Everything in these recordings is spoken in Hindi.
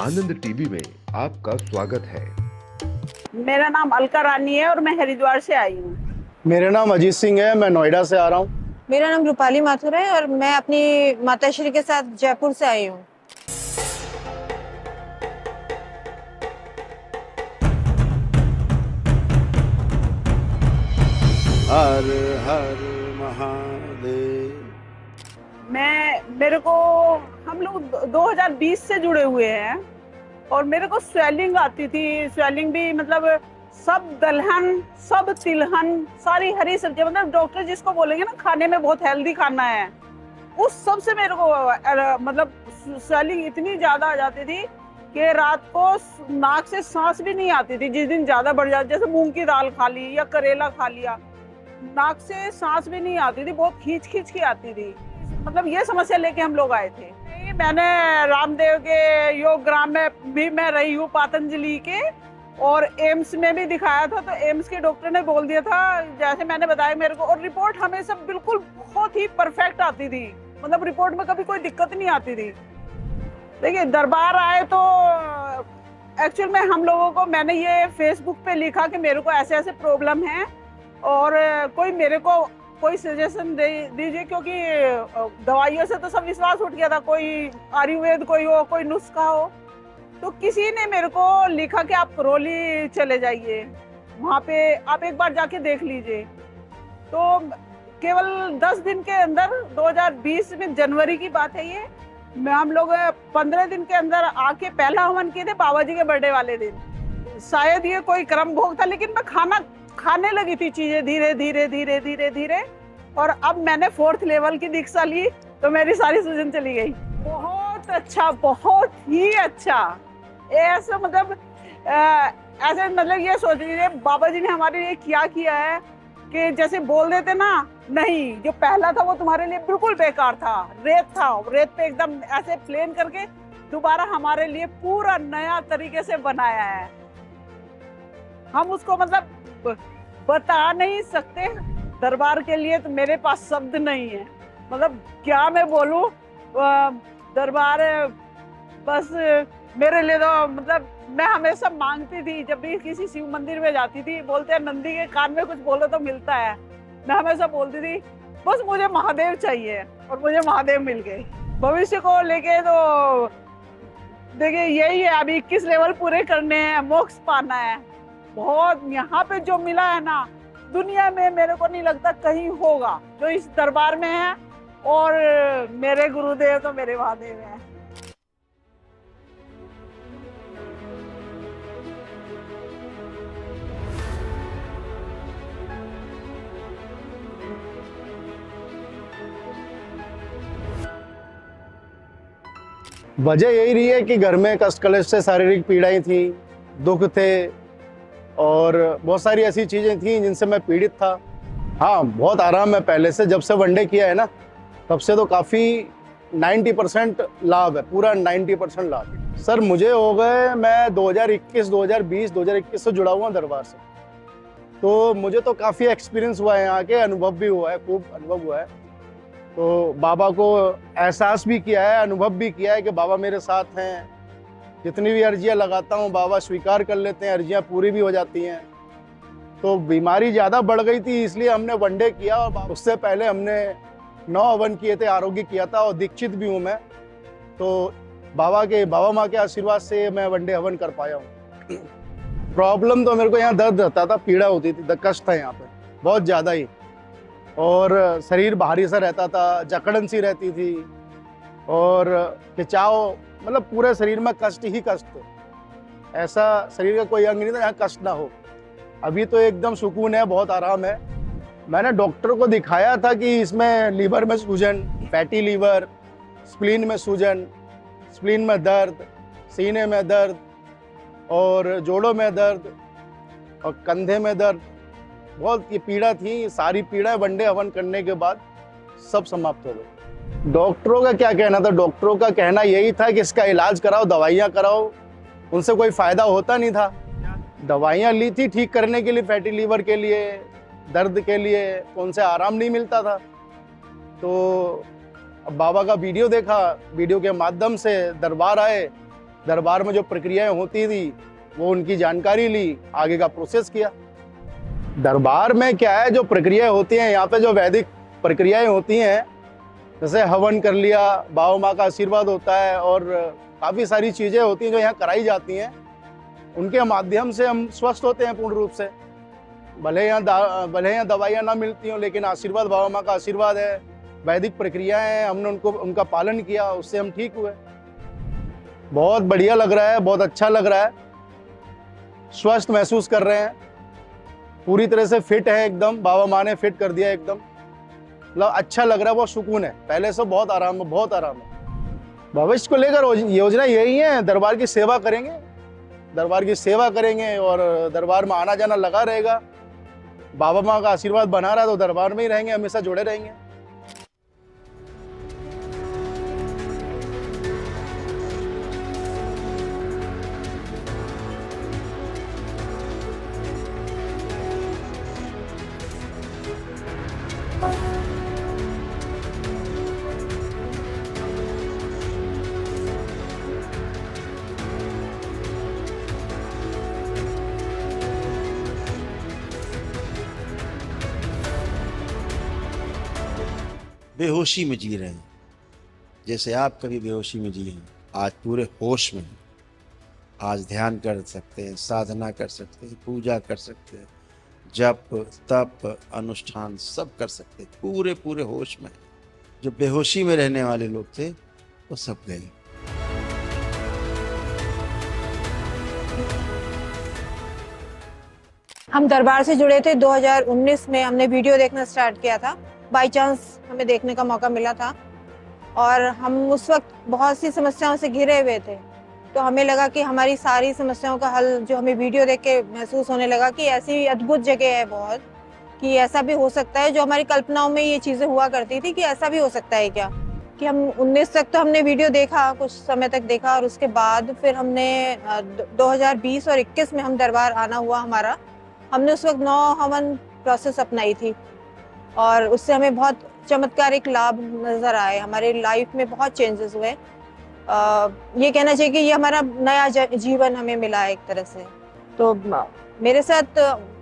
आनंद टीवी में आपका स्वागत है। मेरा नाम अलका रानी है और मैं हरिद्वार से आई हूँ। मेरा नाम अजीत सिंह है, मैं नोएडा से आ रहा हूँ। मेरा नाम रूपाली माथुर है और मैं अपनी माताश्री के साथ जयपुर से आई हूँ। हर हर महादेव। मेरे को हम लोग 2020 से जुड़े हुए हैं और मेरे को स्वेलिंग आती थी। स्वेलिंग भी मतलब सब दलहन, सब तिलहन, सारी हरी सब्जियां, मतलब डॉक्टर जिसको बोलेंगे ना खाने में बहुत हेल्दी खाना है, उस सब से मेरे को मतलब स्वेलिंग इतनी ज्यादा आ जाती थी कि रात को नाक से सांस भी नहीं आती थी। जिस दिन ज्यादा बढ़ जाती, जैसे मूंग की दाल खा ली या करेला खा लिया, नाक से सांस भी नहीं आती थी, बहुत खींच खींच की आती थी। मतलब ये समस्या लेके हम लोग आए थे। मैंने रामदेव के योग ग्राम में भी मैं रही हूँ, पतंजलि के, और एम्स में भी दिखाया था। तो एम्स के डॉक्टर ने बोल दिया था जैसे मैंने बताया मेरे को, और रिपोर्ट हमेशा बिल्कुल बहुत ही परफेक्ट आती थी। मतलब रिपोर्ट में कभी कोई दिक्कत नहीं आती थी। देखिए दरबार आए तो एक्चुअल में हम लोगों को, मैंने ये फेसबुक पे लिखा कि मेरे को ऐसे ऐसे प्रॉब्लम है और कोई मेरे को कोई सजेशन दीजिए, क्योंकि दवाइयों से तो सब विश्वास उठ गया था। कोई आयुर्वेद कोई हो, कोई नुस्खा हो। तो किसी ने मेरे को लिखा कि आप करौली चले जाइए, वहाँ पे आप एक बार जाके देख लीजिए। तो केवल 10 दिन के अंदर, 2020 में जनवरी की बात है ये, हम लोग 15 दिन के अंदर आके पहला हवन किए थे बाबा जी के बर्थडे वाले दिन। शायद ये कोई क्रम भोग था, लेकिन मैं खाने लगी थी चीजें धीरे धीरे धीरे धीरे धीरे, और अब मैंने 4th लेवल की दीक्षा ली तो मेरी सारी सूजन चली गई। बहुत अच्छा, बहुत ही अच्छा। ऐसा मतलब ऐसे मतलब ये सोच लीजिए बाबा जी ने हमारे लिए क्या किया है कि जैसे बोल देते ना, नहीं जो पहला था वो तुम्हारे लिए बिल्कुल बेकार था, रेत था, रेत पे एकदम ऐसे प्लेन करके दोबारा हमारे लिए पूरा नया तरीके से बनाया है। हम उसको मतलब बता नहीं सकते। दरबार के लिए तो मेरे पास शब्द नहीं है, मतलब क्या मैं बोलूं। दरबार बस मेरे लिए तो मतलब मैं हमेशा मांगती थी, जब भी किसी शिव मंदिर में जाती थी, बोलते हैं नंदी के कान में कुछ बोलो तो मिलता है। मैं हमेशा बोलती थी बस मुझे महादेव चाहिए, और मुझे महादेव मिल गए। भविष्य को लेके तो देखिए यही है, अभी 21 लेवल पूरे करने हैं, मोक्ष पाना है। बहुत यहाँ पे जो मिला है ना, दुनिया में मेरे को नहीं लगता कहीं होगा जो इस दरबार में है। और मेरे गुरुदेव तो मेरे महादेव हैं। वजह यही रही है कि घर में कष्ट कलेश से शारीरिक पीड़ाएं थी, दुख थे और बहुत सारी ऐसी चीज़ें थी जिनसे मैं पीड़ित था। हाँ, बहुत आराम है पहले से। जब से वनडे किया है ना, तब से तो काफ़ी 90% लाभ है, पूरा 90% लाभ है। सर मुझे हो गए, मैं 2021 से जुड़ा हुआ दरबार से, तो मुझे तो काफ़ी एक्सपीरियंस हुआ है, यहाँ के अनुभव भी हुआ है, खूब अनुभव हुआ है। तो बाबा को एहसास भी किया है, अनुभव भी किया है कि बाबा मेरे साथ हैं। जितनी भी अर्जियाँ लगाता हूँ बाबा स्वीकार कर लेते हैं, अर्जियाँ पूरी भी हो जाती हैं। तो बीमारी ज़्यादा बढ़ गई थी, इसलिए हमने वनडे किया, और उससे पहले हमने 9 हवन किए थे, आरोग्य किया था, और दीक्षित भी हूँ मैं। तो बाबा माँ के आशीर्वाद से मैं वनडे हवन कर पाया हूँ। प्रॉब्लम तो मेरे को यहाँ दर्द रहता था, पीड़ा होती थी, कष्ट था यहाँ पे बहुत ज़्यादा ही, और शरीर भारी सा रहता था, जकड़न सी रहती थी, और खिंचाव, मतलब पूरे शरीर में कष्ट ही कष्ट। ऐसा शरीर का कोई अंग नहीं था जहाँ कष्ट ना हो। अभी तो एकदम सुकून है, बहुत आराम है। मैंने डॉक्टर को दिखाया था कि इसमें लीवर में सूजन, फैटी लीवर, स्प्लीन में सूजन, स्प्लीन में दर्द, सीने में दर्द, और जोड़ों में दर्द, और कंधे में दर्द, बहुत ये पीड़ा थी। सारी पीड़ा वनडे हवन करने के बाद सब समाप्त हो गई। डॉक्टरों का क्या कहना था? डॉक्टरों का कहना यही था कि इसका इलाज कराओ, दवाइयाँ कराओ। उनसे कोई फ़ायदा होता नहीं था। दवाइयाँ ली थी ठीक करने के लिए, फैटी लीवर के लिए, दर्द के लिए, तो उनसे आराम नहीं मिलता था। तो अब बाबा का वीडियो देखा, वीडियो के माध्यम से दरबार आए, दरबार में जो प्रक्रियाएं होती थी वो उनकी जानकारी ली, आगे का प्रोसेस किया। दरबार में क्या है, जो प्रक्रियाएं होती हैं यहाँ पे, जो वैदिक प्रक्रियाएं होती हैं, जैसे हवन कर लिया, बाबा माँ का आशीर्वाद होता है और काफ़ी सारी चीज़ें होती हैं जो यहाँ कराई जाती हैं, उनके माध्यम से हम स्वस्थ होते हैं पूर्ण रूप से। भले यहाँ दवाइयाँ ना मिलती हों, लेकिन आशीर्वाद, बाबा माँ का आशीर्वाद है, वैदिक प्रक्रियाएं हैं, हमने उनका पालन किया, उससे हम ठीक हुए। बहुत बढ़िया लग रहा है, बहुत अच्छा लग रहा है, स्वस्थ महसूस कर रहे हैं, पूरी तरह से फिट है एकदम, बाबा माँ ने फिट कर दिया एकदम, मतलब अच्छा लग रहा है, बहुत सुकून है, पहले से बहुत आराम है, बहुत आराम है। भविष्य को लेकर योजना यही है, दरबार की सेवा करेंगे, दरबार की सेवा करेंगे और दरबार में आना जाना लगा रहेगा। बाबा माँ का आशीर्वाद बना रहा है तो दरबार में ही रहेंगे, हमेशा जुड़े रहेंगे। बेहोशी में जी रहे हैं, जैसे आप कभी बेहोशी में जिए हैं, आज पूरे होश में हैं। आज ध्यान कर सकते हैं, साधना कर सकते हैं, पूजा कर सकते हैं, जप तप अनुष्ठान सब कर सकते हैं, पूरे पूरे होश में। जो बेहोशी में रहने वाले लोग थे वो सब गए। हम दरबार से जुड़े थे 2019 में, हमने वीडियो देखना स्टार्ट किया था, बाय चांस हमें देखने का मौका मिला था और हम उस वक्त बहुत सी समस्याओं से घिरे हुए थे। तो हमें लगा कि हमारी सारी समस्याओं का हल जो हमें वीडियो देख के महसूस होने लगा कि ऐसी अद्भुत जगह है बहुत, कि ऐसा भी हो सकता है, जो हमारी कल्पनाओं में ये चीज़ें हुआ करती थी कि ऐसा भी हो सकता है क्या। कि हम 19 तक तो हमने वीडियो देखा, कुछ समय तक देखा और उसके बाद फिर हमने 2020 और 21 में हम दरबार आना हुआ हमारा। हमने उस वक्त 9 हवन प्रोसेस अपनाई थी और उससे हमें बहुत चमत्कारिक लाभ नज़र आए, हमारे लाइफ में बहुत चेंजेस हुए। ये कहना चाहिए कि ये हमारा नया जीवन हमें मिला है एक तरह से। तो मेरे साथ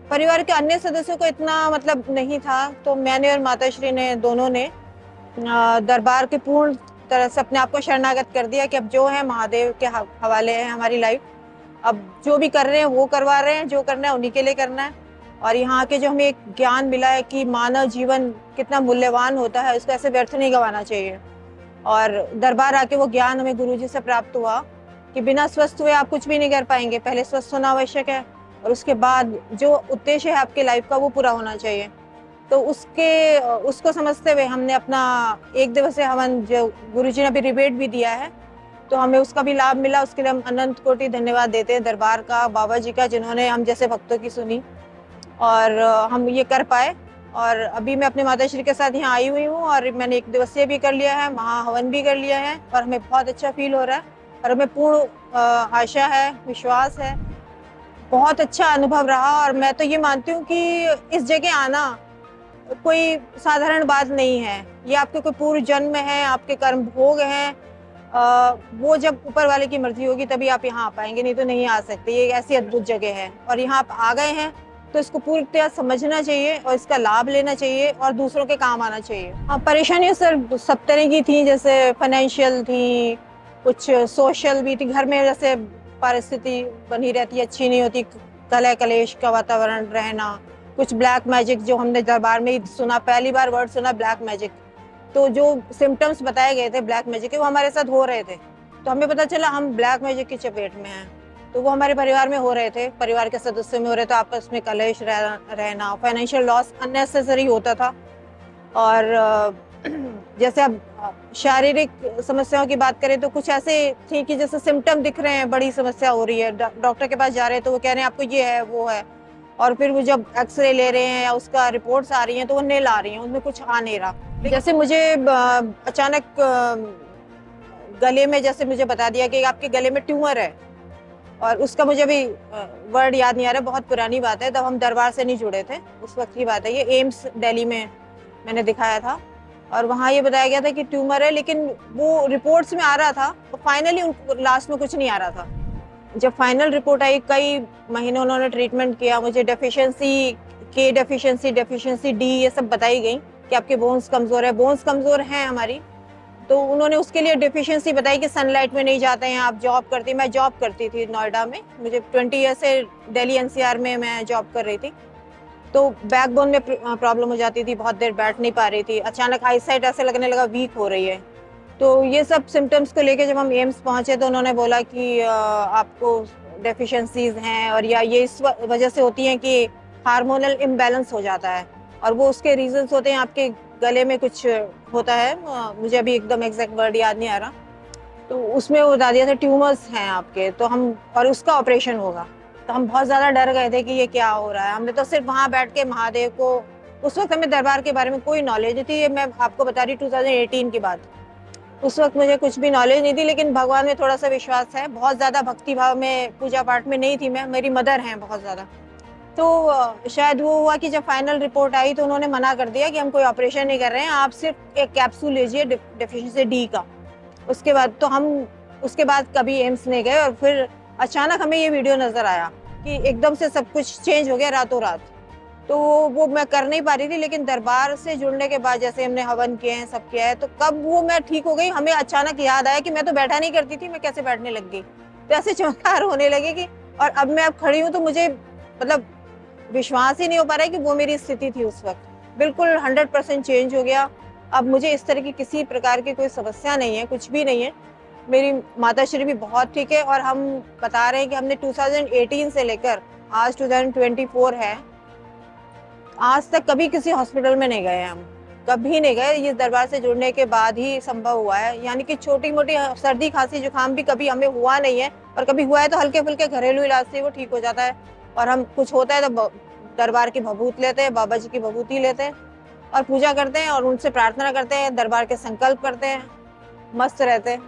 परिवार के अन्य सदस्यों को इतना मतलब नहीं था, तो मैंने और माताश्री ने दोनों ने दरबार के पूर्ण तरह से अपने आप को शरणागत कर दिया कि अब जो है महादेव के हवाले है हमारी लाइफ। अब जो भी कर रहे हैं वो करवा रहे हैं, जो करना है उन्हीं के लिए करना है। और यहाँ के जो हमें एक ज्ञान मिला है कि मानव जीवन कितना मूल्यवान होता है, उसको ऐसे व्यर्थ नहीं गंवाना चाहिए। और दरबार आके वो ज्ञान हमें गुरुजी से प्राप्त हुआ कि बिना स्वस्थ हुए आप कुछ भी नहीं कर पाएंगे, पहले स्वस्थ होना आवश्यक है और उसके बाद जो उद्देश्य है आपके लाइफ का वो पूरा होना चाहिए। तो उसको समझते हुए हमने अपना 1 दिवसीय हवन जो गुरुजी ने अभी रिबेट भी दिया है, तो हमें उसका भी लाभ मिला। उसके लिए हम अनंत कोटि धन्यवाद देते हैं दरबार का, बाबा जी का, जिन्होंने हम जैसे भक्तों की सुनी और हम ये कर पाए। और अभी मैं अपने माताश्री के साथ यहाँ आई हुई हूँ और मैंने 1 दिवसीय भी कर लिया है, महाहवन भी कर लिया है और हमें बहुत अच्छा फील हो रहा है और हमें पूर्ण आशा है, विश्वास है, बहुत अच्छा अनुभव रहा। और मैं तो ये मानती हूँ कि इस जगह आना कोई साधारण बात नहीं है, ये आपके कोई पूर्व जन्म है, आपके कर्म भोग हैं, वो जब ऊपर वाले की मर्जी होगी तभी आप यहाँ आ पाएंगे, नहीं तो नहीं आ सकते। ये ऐसी अद्भुत जगह है और यहाँ आप आ गए हैं तो इसको पूरी तरह समझना चाहिए और इसका लाभ लेना चाहिए और दूसरों के काम आना चाहिए। हाँ, परेशानियाँ सर सब तरह की थी, जैसे फाइनेंशियल थी, कुछ सोशल भी थी, घर में जैसे परिस्थिति बनी रहती है, अच्छी नहीं होती, कलह कलेश का वातावरण रहना, कुछ ब्लैक मैजिक जो हमने दरबार में ही सुना, पहली बार वर्ड सुना ब्लैक मैजिक। तो जो सिम्टम्स बताए गए थे ब्लैक मैजिक के वो हमारे साथ हो रहे थे, तो हमें पता चला हम ब्लैक मैजिक की चपेट में हैं। तो वो हमारे परिवार में हो रहे थे, परिवार के सदस्यों में हो रहे थे, आपस में कलेश रहना, फाइनेंशियल लॉस अननेसेसरी होता था। और जैसे अब शारीरिक समस्याओं की बात करें तो कुछ ऐसे थी कि जैसे सिम्टम दिख रहे हैं, बड़ी समस्या हो रही है, डॉक्टर के पास जा रहे हैं तो वो कह रहे हैं आपको ये है वो है, और फिर वो जब एक्सरे ले रहे हैं या उसका रिपोर्ट्स आ रही हैं तो वो नील आ रही हैं, उनमें कुछ आ नहीं रहा। जैसे मुझे अचानक गले में, जैसे मुझे बता दिया कि आपके गले में ट्यूमर है, और उसका मुझे अभी वर्ड याद नहीं आ रहा, बहुत पुरानी बात है, तब हम दरबार से नहीं जुड़े थे, उस वक्त की बात है, ये एम्स दिल्ली में मैंने दिखाया था और वहाँ ये बताया गया था कि ट्यूमर है, लेकिन वो रिपोर्ट्स में आ रहा था, तो फाइनली उनको लास्ट में कुछ नहीं आ रहा था। जब फाइनल रिपोर्ट आई, कई महीने उन्होंने ट्रीटमेंट किया, मुझे डेफिशिएंसी डी ये सब बताई गई कि आपके बोन्स कमजोर है, बोन्स कमजोर हैं हमारी। तो उन्होंने उसके लिए डेफिशिएंसी बताई कि सनलाइट में नहीं जाते हैं आप, जॉब करती, मैं जॉब करती थी नोएडा में, मुझे 20 ईयर से दिल्ली एनसीआर में मैं जॉब कर रही थी। तो बैकबोन में प्रॉब्लम हो जाती थी, बहुत देर बैठ नहीं पा रही थी, अचानक आईसाइट ऐसे लगने लगा वीक हो रही है। तो ये सब सिम्टम्स को लेके जब हम एम्स पहुंचे तो उन्होंने बोला कि आपको डेफिशिएंसीज हैं, और या ये इस वजह से होती हैं कि हार्मोनल इम्बैलेंस हो जाता है, और वो उसके रीजंस होते हैं, आपके गले में कुछ होता है, मुझे अभी एकदम एग्जैक्ट वर्ड याद नहीं आ रहा, तो उसमें वो बता दिया था ट्यूमर्स हैं आपके, तो हम, और उसका ऑपरेशन होगा। तो हम बहुत ज़्यादा डर गए थे कि ये क्या हो रहा है। हमने तो सिर्फ वहाँ बैठ के महादेव को, उस वक्त हमें दरबार के बारे में कोई नॉलेज नहीं थी, ये मैं आपको बता रही 2018 की बात। उस वक्त मुझे कुछ भी नॉलेज नहीं थी, लेकिन भगवान में थोड़ा सा विश्वास है, बहुत ज़्यादा भक्ति भाव में पूजा पाठ में नहीं थी मैं, मेरी मदर हैं बहुत ज़्यादा। तो शायद वो हुआ कि जब फाइनल रिपोर्ट आई तो उन्होंने मना कर दिया कि हम कोई ऑपरेशन नहीं कर रहे हैं, आप सिर्फ एक कैप्सूल लीजिए डेफिशिएंसी डी का। उसके बाद तो हम उसके बाद कभी एम्स नहीं गए, और फिर अचानक हमें ये वीडियो नज़र आया कि एकदम से सब कुछ चेंज हो गया रातों रात। तो वो मैं कर नहीं पा रही थी, लेकिन दरबार से जुड़ने के बाद जैसे हमने हवन किए हैं, सब किया है, तो कब वो मैं ठीक हो गई, हमें अचानक याद आया कि मैं तो बैठा नहीं करती थी, मैं कैसे बैठने लग गई। तो ऐसे चमत्कार होने लगे कि, और अब मैं अब खड़ी हूँ तो मुझे मतलब विश्वास ही नहीं हो पा रहा है कि वो मेरी स्थिति थी उस वक्त। बिल्कुल 100% चेंज हो गया। अब मुझे इस तरह की किसी प्रकार की कोई समस्या नहीं है, कुछ भी नहीं है। मेरी माता श्री भी बहुत ठीक है, और हम बता रहे हैं कि हमने 2018 से लेकर आज 2024 है, आज तक कभी किसी हॉस्पिटल में नहीं गए, हम कभी नहीं गए। ये दरबार से जुड़ने के बाद ही संभव हुआ है, यानी कि छोटी मोटी सर्दी खांसी जुकाम भी कभी हमें हुआ नहीं है, और कभी हुआ है तो हल्के फुल्के घरेलू इलाज से वो ठीक हो जाता है। और हम कुछ होता है तो दरबार की भभूत लेते हैं, बाबा जी की भभूति लेते हैं और पूजा करते हैं, और उनसे प्रार्थना करते हैं, दरबार के संकल्प करते हैं, मस्त रहते हैं।